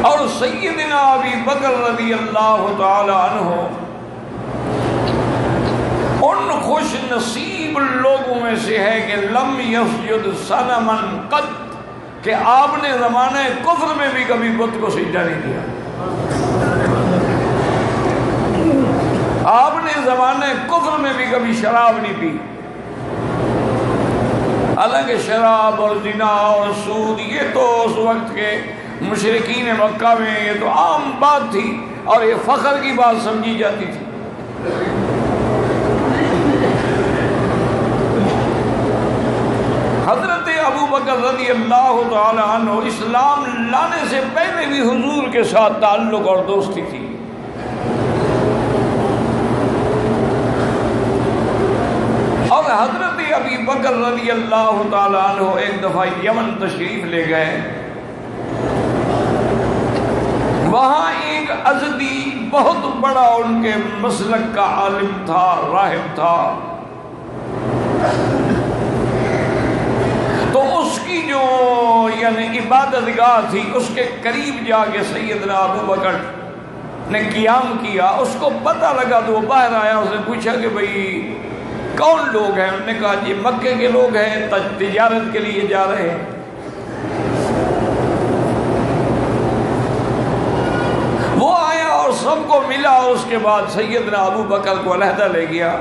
اور سیدنا ابی بکر رضی اللہ تعالی عنہ ان خوش نصیب لوگوں میں سے ہے کہ لم یسجد صنما قط، کہ آپ نے زمانہ کفر میں بھی کبھی بت کو سجدہ نہیں کیا. آپ نے زمانہ کفر میں بھی کبھی شراب نہیں پی. حالانکہ شراب اور زنا اور سود یہ تو اس وقت کے مشرکین مکہ میں یہ تو عام بات تھی اور یہ فخر کی بات سمجھی جاتی تھی. حضرت ابو بکر رضی اللہ تعالی عنہ اسلام لانے سے پہلے بھی حضور کے ساتھ تعلق اور دوستی تھی. اور حضرت ابی بکر رضی اللہ تعالی عنہ ایک دفعہ یمن تشریف لے گئے. وہاں ایک ازدی بہت بڑا ان کے مسلک کا عالم تھا، راہب تھا. تو اس کی جو یعنی عبادت گاہ تھی اس کے قریب جا کے سیدنا ابو بکر نے قیام کیا. اس کو پتہ لگا تو وہ باہر آیا. اس نے پوچھا کہ بھئی کون لوگ ہیں؟ انہوں نے کہا جی مکے کے لوگ ہیں، تجارت کے لیے جا رہے ہیں. وہ آیا اور سب کو ملا اور اس کے بعد سیدنا ابو بکر کو علیحدہ لے گیا.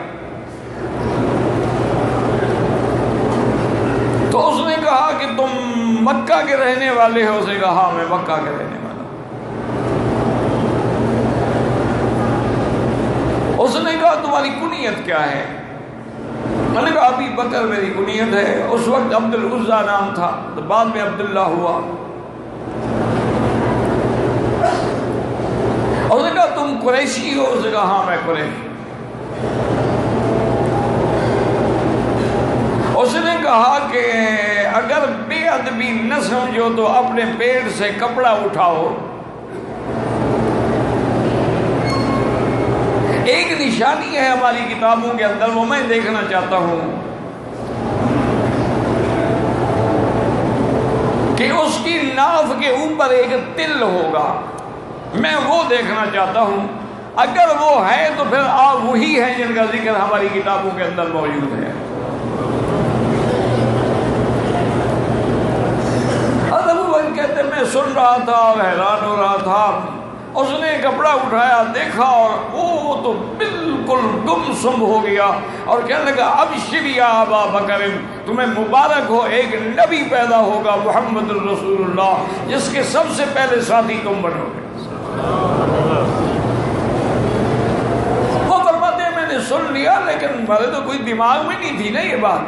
تو اس نے کہا کہ تم مکہ کے رہنے والے ہو؟ اس نے کہا ہاں میں مکہ کے رہنے والا ہوں. اس نے کہا تمہاری کنیت کیا ہے؟ میں نے کہا ابی بکر میری کنیت ہے. اس وقت عبد العزیٰ نام تھا تو بعد میں عبداللہ ہوا. اس نے کہا تم قریشی ہو؟ اس نے کہا ہاں میں قریشی. اس نے کہا کہ اگر بے ادبی نہ سمجھو تو اپنے پیٹ سے کپڑا اٹھاؤ. ایک نشانی ہے ہماری کتابوں کے اندر، وہ میں دیکھنا چاہتا ہوں کہ اس کی ناف کے اوپر ایک تل ہوگا. میں وہ دیکھنا چاہتا ہوں. اگر وہ ہے تو پھر آپ وہی ہیں جن کا ذکر ہماری کتابوں کے اندر موجود ہے. کہتے میں سن رہا تھا اور حیران ہو رہا تھا. اس نے کپڑا اٹھایا، دیکھا اور وہ تو بالکل گم سم ہو گیا اور کہنے لگا ابشر یا ابا بکر، تمہیں مبارک ہو، ایک نبی پیدا ہوگا محمد الرسول اللہ جس کے سب سے پہلے ساتھی تم بنو گے. وہ فرماتے ہیں میں نے سن لیا لیکن میرے تو کوئی دماغ میں نہیں تھی نا یہ بات.